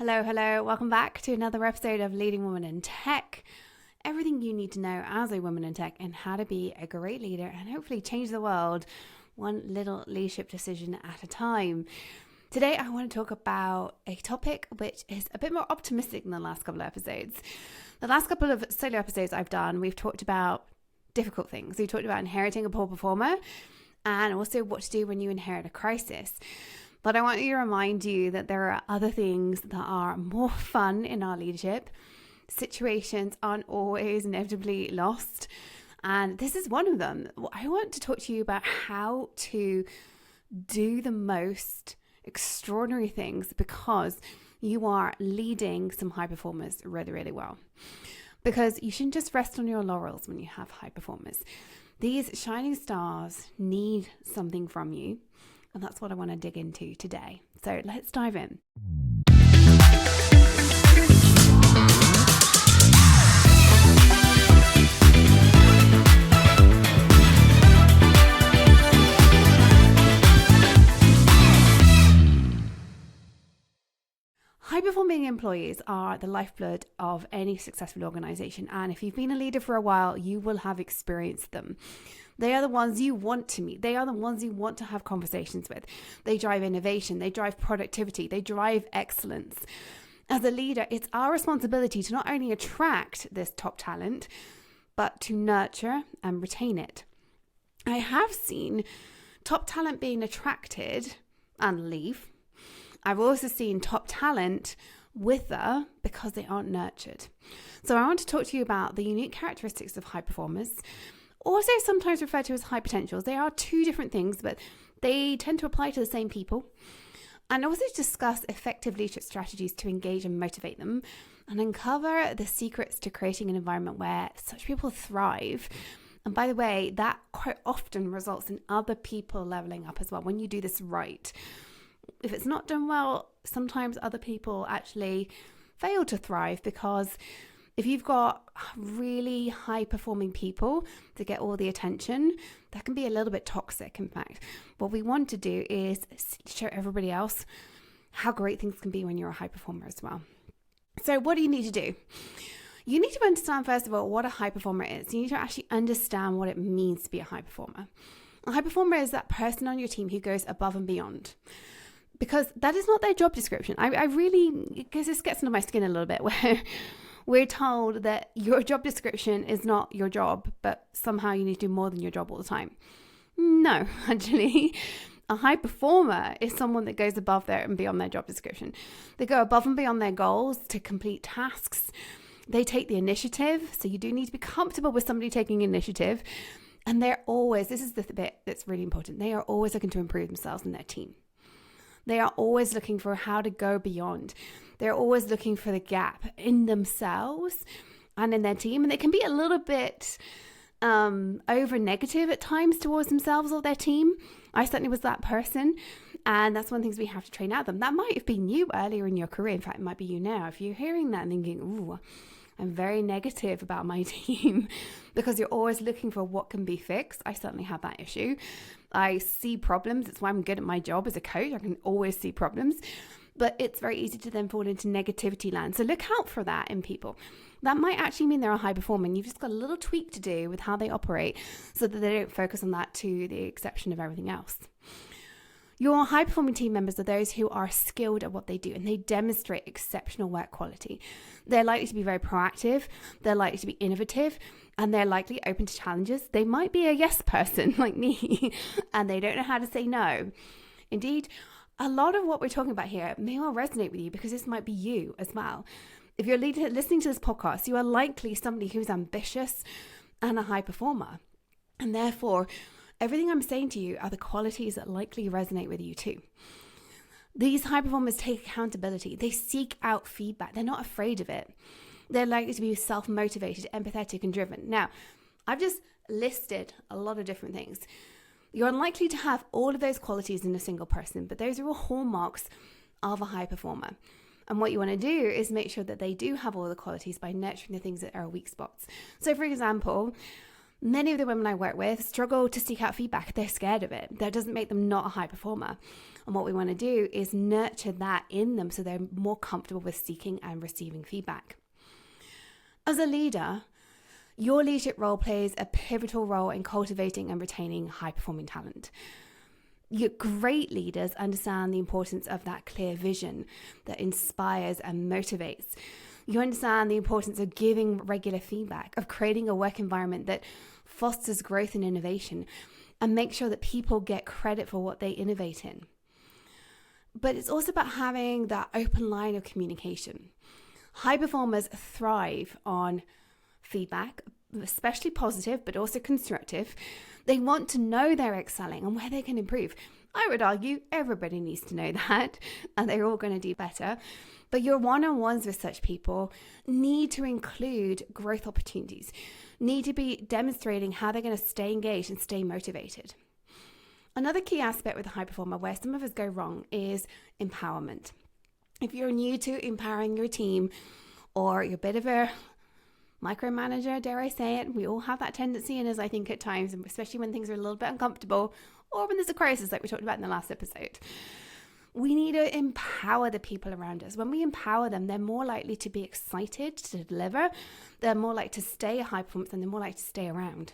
Hello. Welcome back to another episode of Leading Women in Tech. Everything you need to know as a woman in tech and how to be a great leader and hopefully change the world one little leadership decision at a time. Today, I want to talk about a topic which is a bit more optimistic than the last couple of episodes. The last couple of solo episodes I've done, we've talked about difficult things. We talked about inheriting a poor performer and also what to do when you inherit a crisis. But I want to remind you that there are other things that are more fun in our leadership. Situations aren't always inevitably lost. And this is one of them. I want to talk to you about how to do the most extraordinary things because you are leading some high performers really, really well. Because you shouldn't just rest on your laurels when you have high performers. These shining stars need something from you. And that's what I want to dig into today. So let's dive in. High-performing employees are the lifeblood of any successful organization. And if you've been a leader for a while, you will have experienced them. They are the ones you want to meet. They are the ones you want to have conversations with. They drive innovation. They drive productivity. They drive excellence. As a leader, it's our responsibility to not only attract this top talent, but to nurture and retain it. I have seen top talent being attracted and leave. I've also seen top talent wither because they aren't nurtured. So I want to talk to you about the unique characteristics of high performers, also sometimes referred to as high potentials. They are two different things, but they tend to apply to the same people. And also discuss effective leadership strategies to engage and motivate them, and uncover the secrets to creating an environment where such people thrive. And by the way, that quite often results in other people leveling up as well when you do this right. If it's not done well, sometimes other people actually fail to thrive because if you've got really high performing people to get all the attention, that can be a little bit toxic. In fact, what we want to do is show everybody else how great things can be when you're a high performer as well. So what do you need to do? You need to understand, first of all, what a high performer is. You need to actually understand what it means to be a high performer. A high performer is that person on your team who goes above and beyond. Because that is not their job description. I really, because this gets under my skin a little bit, where we're told that your job description is not your job, but somehow you need to do more than your job all the time. No, actually, a high performer is someone that goes above there and beyond their job description. They go above and beyond their goals to complete tasks. They take the initiative. So you do need to be comfortable with somebody taking initiative. And they're always, this is the bit that's really important, they are always looking to improve themselves and their team. They are always looking for how to go beyond. They're always looking for the gap in themselves and in their team. And they can be a little bit over negative at times towards themselves or their team. I certainly was that person. And that's one of the things we have to train out of them. That might have been you earlier in your career. In fact, it might be you now. If you're hearing that and thinking, ooh, I'm very negative about my team, because you're always looking for what can be fixed. I certainly have that issue. I see problems. It's why I'm good at my job as a coach. I can always see problems, but it's very easy to then fall into negativity land. So look out for that in people. That might actually mean they're a high performer, and you've just got a little tweak to do with how they operate so that they don't focus on that to the exception of everything else. Your high-performing team members are those who are skilled at what they do and they demonstrate exceptional work quality. They're likely to be very proactive, they're likely to be innovative, and they're likely open to challenges. They might be a yes person like me, and they don't know how to say no. Indeed, a lot of what we're talking about here may well resonate with you because this might be you as well. If you're listening to this podcast, you are likely somebody who's ambitious and a high performer, and therefore everything I'm saying to you are the qualities that likely resonate with you too. These high performers take accountability. They seek out feedback. They're not afraid of it. They're likely to be self-motivated, empathetic, and driven. Now, I've just listed a lot of different things. You're unlikely to have all of those qualities in a single person, but those are all hallmarks of a high performer. And what you want to do is make sure that they do have all the qualities by nurturing the things that are weak spots. So, for example, Many of the women I work with struggle to seek out feedback. They're scared of it. That doesn't make them not a high performer. And what we want to do is nurture that in them so they're more comfortable with seeking and receiving feedback. As a leader, your leadership role plays a pivotal role in cultivating and retaining high-performing talent. Your great leaders understand the importance of that clear vision that inspires and motivates. You understand the importance of giving regular feedback, of creating a work environment that fosters growth and innovation, and make sure that people get credit for what they innovate in. But it's also about having that open line of communication. High performers thrive on feedback, especially positive, but also constructive. They want to know they're excelling and where they can improve. I would argue everybody needs to know that, and they're all going to do better. But your one-on-ones with such people need to include growth opportunities, need to be demonstrating how they're going to stay engaged and stay motivated. Another key aspect with a high performer where some of us go wrong is empowerment. If you're new to empowering your team, or you're a bit of a micromanager, dare I say it, we all have that tendency in us, I think, at times, especially when things are a little bit uncomfortable or when there's a crisis like we talked about in the last episode. We need to empower the people around us. When we empower them, they're more likely to be excited to deliver. They're more likely to stay high performance, and they're more likely to stay around.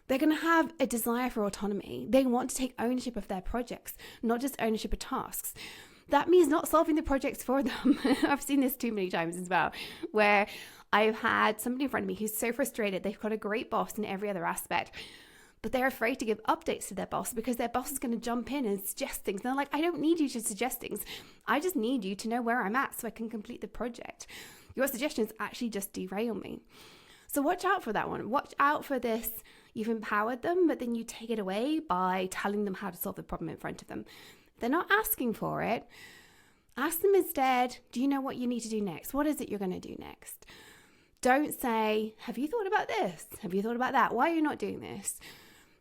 They're going to have a desire for autonomy. They want to take ownership of their projects, not just ownership of tasks. That means not solving the projects for them. I've seen this too many times as well, where I've had somebody in front of me who's so frustrated. They've got a great boss in every other aspect, but they're afraid to give updates to their boss because their boss is going to jump in and suggest things. And they're like, I don't need you to suggest things. I just need you to know where I'm at so I can complete the project. Your suggestions actually just derail me. So watch out for that one. Watch out for this. You've empowered them, but then you take it away by telling them how to solve the problem in front of them. They're not asking for it. Ask them instead, do you know what you need to do next? What is it you're going to do next? Don't say, have you thought about this? Have you thought about that? Why are you not doing this?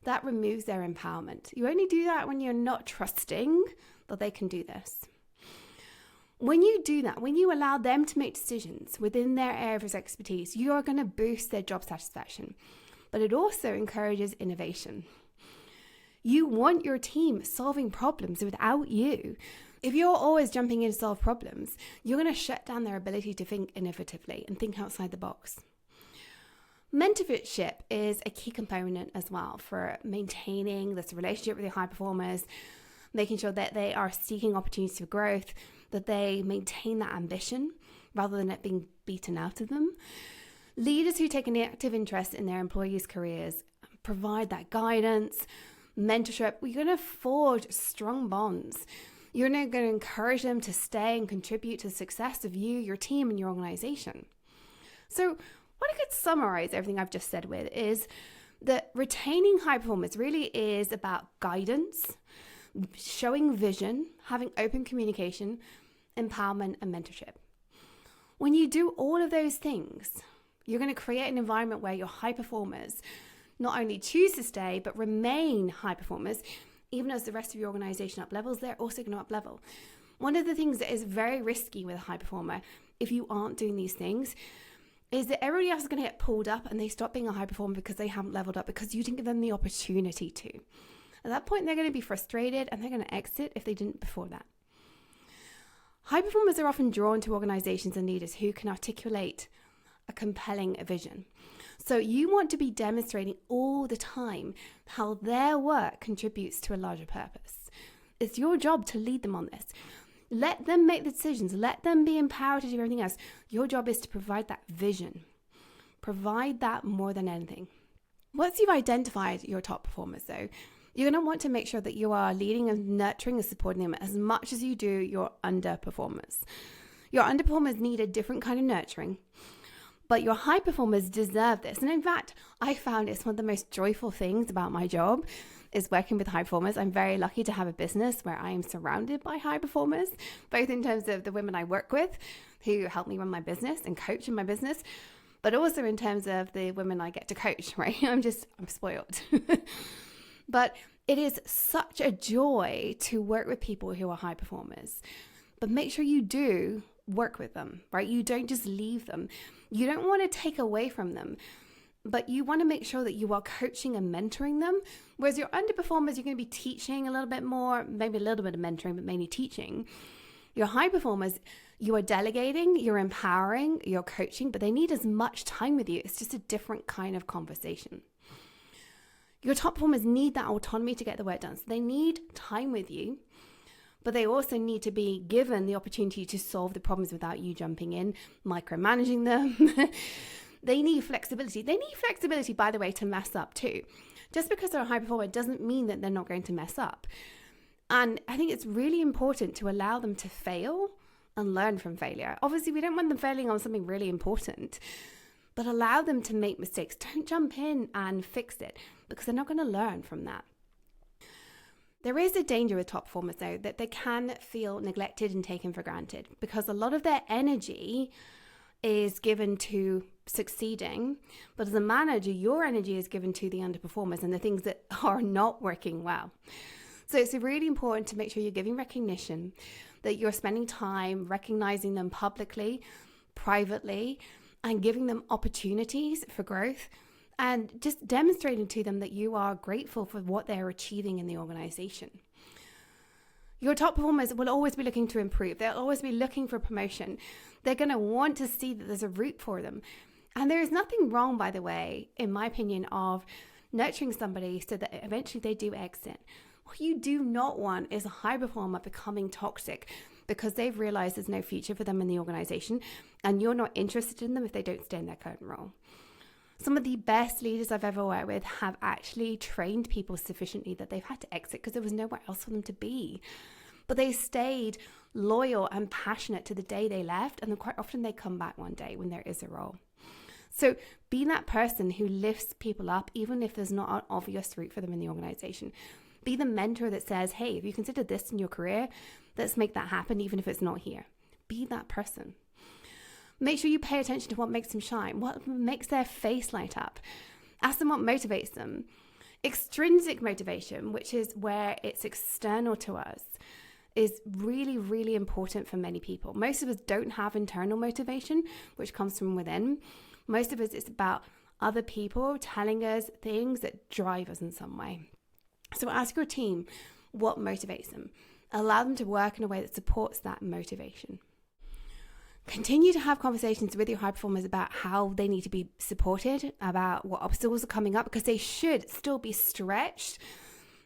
That removes their empowerment. You only do that when you're not trusting that they can do this. When you do that, when you allow them to make decisions within their area of expertise, you are going to boost their job satisfaction. But it also encourages innovation. You want your team solving problems without you. If you're always jumping in to solve problems, you're going to shut down their ability to think innovatively and think outside the box. Mentorship is a key component as well for maintaining this relationship with your high performers, making sure that they are seeking opportunities for growth, that they maintain that ambition rather than it being beaten out of them. Leaders who take an active interest in their employees' careers provide that guidance, mentorship. You're going to forge strong bonds. You're now going to encourage them to stay and contribute to the success of you, your team, and your organization. So what I could summarize everything I've just said with is that retaining high performance really is about guidance, showing vision, having open communication, empowerment, and mentorship. When you do all of those things, you're going to create an environment where your high performers not only choose to stay, but remain high performers. Even as the rest of your organization up levels, they're also going to up level. One of the things that is very risky with a high performer, if you aren't doing these things, is that everybody else is going to get pulled up and they stop being a high performer because they haven't leveled up because you didn't give them the opportunity to. At that point, they're going to be frustrated and they're going to exit if they didn't before that. High performers are often drawn to organizations and leaders who can articulate a compelling vision. So you want to be demonstrating all the time how their work contributes to a larger purpose. It's your job to lead them on this. Let them make the decisions. Let them be empowered to do everything else. Your job is to provide that vision. Provide that more than anything. Once you've identified your top performers, though, you're going to want to make sure that you are leading and nurturing and supporting them as much as you do your underperformers. Your underperformers need a different kind of nurturing, but your high performers deserve this. And in fact, I found it's one of the most joyful things about my job is working with high performers. I'm very lucky to have a business where I am surrounded by high performers, both in terms of the women I work with who help me run my business and coach in my business, but also in terms of the women I get to coach, right? I'm spoiled. But it is such a joy to work with people who are high performers. But make sure you do work with them, right? You don't just leave them. You don't want to take away from them. but you want to make sure that you are coaching and mentoring them. Whereas your underperformers, you're going to be teaching a little bit more, maybe a little bit of mentoring, but mainly teaching. Your high performers, you are delegating, you're empowering, you're coaching, but they need as much time with you. It's just a different kind of conversation. Your top performers need that autonomy to get the work done. So they need time with you, but they also need to be given the opportunity to solve the problems without you jumping in, micromanaging them. They need flexibility. They need flexibility, by the way, to mess up too. Just because they're a high performer doesn't mean that they're not going to mess up. And I think it's really important to allow them to fail and learn from failure. Obviously, we don't want them failing on something really important, but allow them to make mistakes. Don't jump in and fix it, because they're not going to learn from that. There is a danger with top performers, though, that they can feel neglected and taken for granted, because a lot of their energy is given to succeeding, but as a manager, your energy is given to the underperformers and the things that are not working well. So it's really important to make sure you're giving recognition, that you're spending time recognizing them publicly, privately, and giving them opportunities for growth, and just demonstrating to them that you are grateful for what they're achieving in the organization. Your top performers will always be looking to improve. They'll always be looking for promotion. They're going to want to see that there's a route for them. And there is nothing wrong, by the way, in my opinion, of nurturing somebody so that eventually they do exit. What you do not want is a high performer becoming toxic because they've realized there's no future for them in the organization and you're not interested in them if they don't stay in their current role. Some of the best leaders I've ever worked with have actually trained people sufficiently that they've had to exit because there was nowhere else for them to be. But they stayed loyal and passionate to the day they left, and then quite often they come back one day when there is a role. So be that person who lifts people up, even if there's not an obvious route for them in the organization. Be the mentor that says, hey, if you consider this in your career, let's make that happen, even if it's not here. Be that person. Make sure you pay attention to what makes them shine, what makes their face light up. Ask them what motivates them. Extrinsic motivation, which is where it's external to us, is really, really important for many people. Most of us don't have internal motivation, which comes from within. Most of us, it's about other people telling us things that drive us in some way. So ask your team what motivates them. Allow them to work in a way that supports that motivation. Continue to have conversations with your high performers about how they need to be supported, about what obstacles are coming up, because they should still be stretched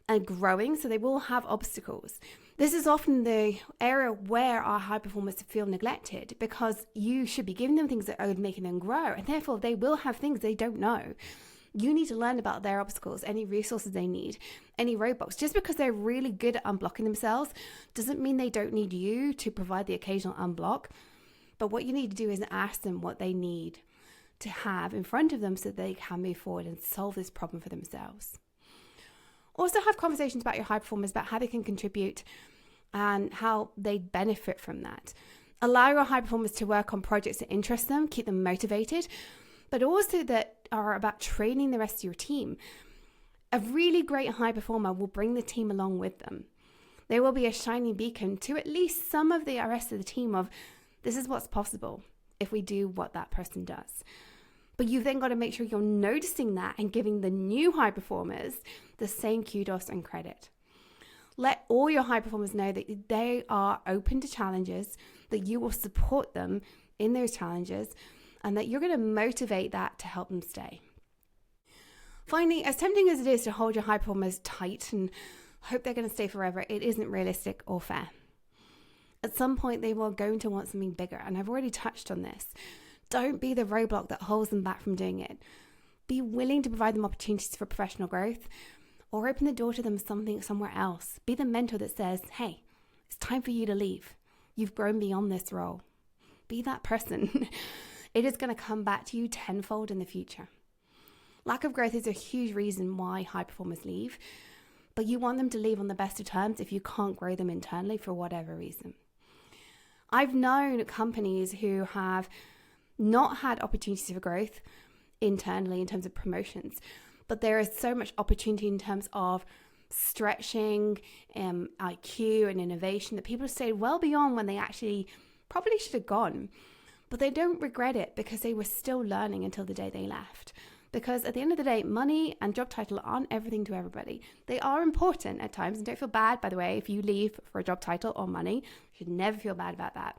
and growing, so they will have obstacles. This is often the area where our high performers feel neglected, because you should be giving them things that are making them grow, and therefore they will have things they don't know. You need to learn about their obstacles, any resources they need, any roadblocks. Just because they're really good at unblocking themselves doesn't mean they don't need you to provide the occasional unblock. But what you need to do is ask them what they need to have in front of them so they can move forward and solve this problem for themselves. Also have conversations about your high performers, about how they can contribute and how they benefit from that. Allow your high performers to work on projects that interest them, keep them motivated, but also that are about training the rest of your team. A really great high performer will bring the team along with them. They will be a shining beacon to at least some of the rest of the team of, this is what's possible if we do what that person does. But you've then got to make sure you're noticing that and giving the new high performers the same kudos and credit. Let all your high performers know that they are open to challenges, that you will support them in those challenges, and that you're going to motivate that to help them stay. Finally, as tempting as it is to hold your high performers tight and hope they're going to stay forever, it isn't realistic or fair. At some point, they were going to want something bigger, and I've already touched on this. Don't be the roadblock that holds them back from doing it. Be willing to provide them opportunities for professional growth, or open the door to them somewhere else. Be the mentor that says, hey, it's time for you to leave. You've grown beyond this role. Be that person. It is going to come back to you tenfold in the future. Lack of growth is a huge reason why high performers leave, but you want them to leave on the best of terms if you can't grow them internally for whatever reason. I've known companies who have not had opportunities for growth internally in terms of promotions, but there is so much opportunity in terms of stretching IQ and innovation that people have stayed well beyond when they actually probably should have gone. But they don't regret it because they were still learning until the day they left. Because at the end of the day, money and job title aren't everything to everybody. They are important at times, and don't feel bad, by the way, if you leave for a job title or money. You should never feel bad about that.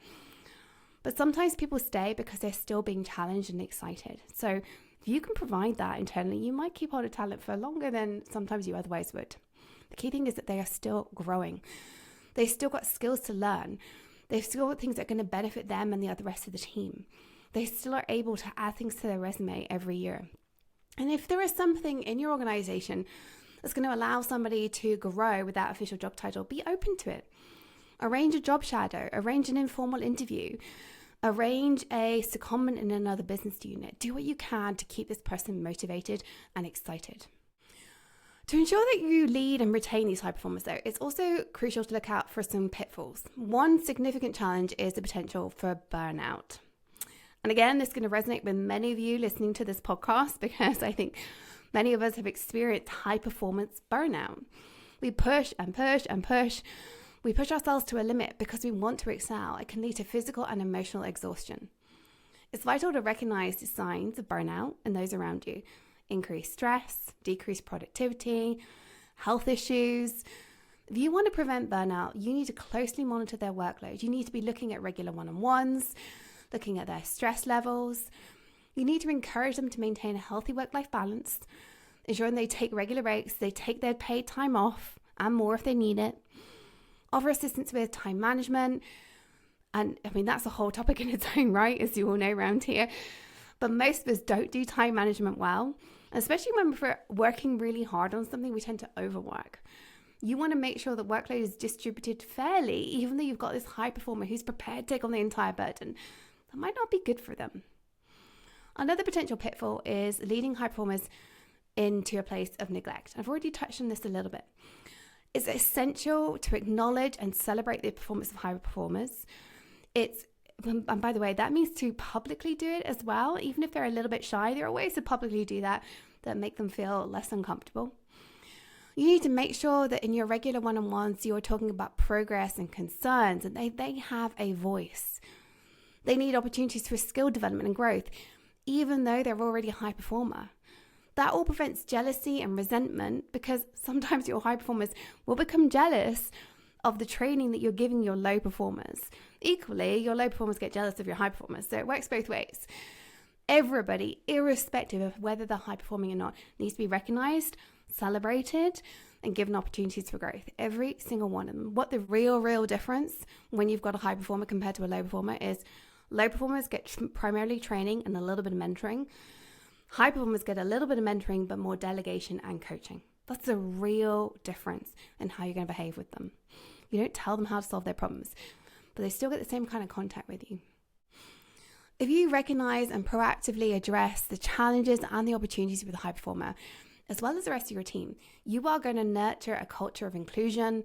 But sometimes people stay because they're still being challenged and excited. So if you can provide that internally, you might keep hold of talent for longer than sometimes you otherwise would. The key thing is that they are still growing. They've still got skills to learn. They've still got things that are going to benefit them and the rest of the team. They still are able to add things to their resume every year. And if there is something in your organization that's going to allow somebody to grow with that official job title, be open to it. Arrange a job shadow, arrange an informal interview, arrange a secondment in another business unit. Do what you can to keep this person motivated and excited. To ensure that you lead and retain these high performers, though, it's also crucial to look out for some pitfalls. One significant challenge is the potential for burnout. And again, this is going to resonate with many of you listening to this podcast because I think many of us have experienced high performance burnout. We push and push and push. We push ourselves to a limit because we want to excel. It can lead to physical and emotional exhaustion. It's vital to recognize the signs of burnout in those around you. Increased stress, decreased productivity, health issues. If you want to prevent burnout, you need to closely monitor their workload. You need to be looking at regular one-on-ones, looking at their stress levels. You need to encourage them to maintain a healthy work-life balance, ensuring they take regular breaks, they take their paid time off and more if they need it. Offer assistance with time management. And I mean, that's a whole topic in its own right, as you all know around here. But most of us don't do time management well, especially when we're working really hard on something, we tend to overwork. You want to make sure that workload is distributed fairly, even though you've got this high performer who's prepared to take on the entire burden. That might not be good for them. Another potential pitfall is leading high performers into a place of neglect. I've already touched on this a little bit. It's essential to acknowledge and celebrate the performance of high performers. And by the way, that means to publicly do it as well. Even if they're a little bit shy, there are ways to publicly do that make them feel less uncomfortable. You need to make sure that in your regular one-on-ones, you're talking about progress and concerns, and they have a voice. They need opportunities for skill development and growth, even though they're already a high performer. That all prevents jealousy and resentment because sometimes your high performers will become jealous of the training that you're giving your low performers. Equally, your low performers get jealous of your high performers, so it works both ways. Everybody, irrespective of whether they're high performing or not, needs to be recognized, celebrated, and given opportunities for growth. Every single one of them. What the real difference when you've got a high performer compared to a low performer is low performers get primarily training and a little bit of mentoring. High performers get a little bit of mentoring, but more delegation and coaching. That's the real difference in how you're going to behave with them. You don't tell them how to solve their problems, but they still get the same kind of contact with you. If you recognize and proactively address the challenges and the opportunities with a high performer, as well as the rest of your team, you are going to nurture a culture of inclusion,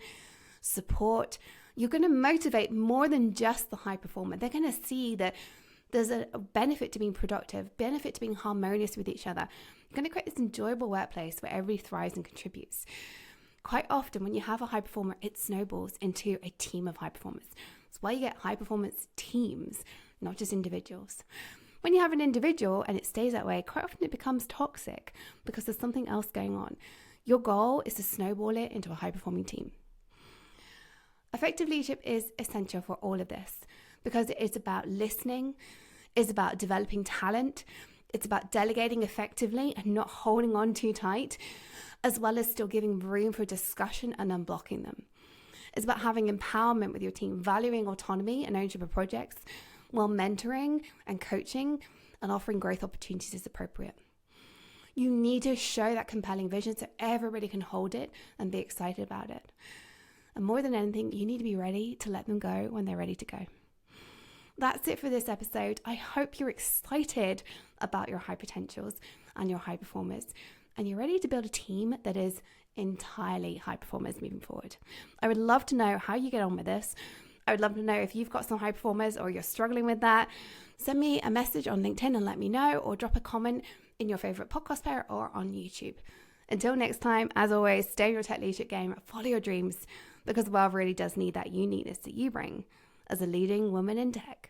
support. You're going to motivate more than just the high performer. They're going to see that there's a benefit to being productive, benefit to being harmonious with each other. You're going to create this enjoyable workplace where everybody thrives and contributes. Quite often when you have a high performer, it snowballs into a team of high performers. That's why you get high performance teams, not just individuals. When you have an individual and it stays that way, quite often it becomes toxic because there's something else going on. Your goal is to snowball it into a high performing team. Effective leadership is essential for all of this because it's about listening, it's about developing talent, it's about delegating effectively and not holding on too tight, as well as still giving room for discussion and unblocking them. It's about having empowerment with your team, valuing autonomy and ownership of projects, while mentoring and coaching and offering growth opportunities as appropriate. You need to show that compelling vision so everybody can hold it and be excited about it. And more than anything, you need to be ready to let them go when they're ready to go. That's it for this episode. I hope you're excited about your high potentials and your high performers, and you're ready to build a team that is entirely high performers moving forward. I would love to know how you get on with this. I would love to know if you've got some high performers or you're struggling with that. Send me a message on LinkedIn and let me know, or drop a comment in your favorite podcast player or on YouTube. Until next time, as always, stay in your tech leadership game, follow your dreams, because the world really does need that uniqueness that you bring as a leading woman in tech.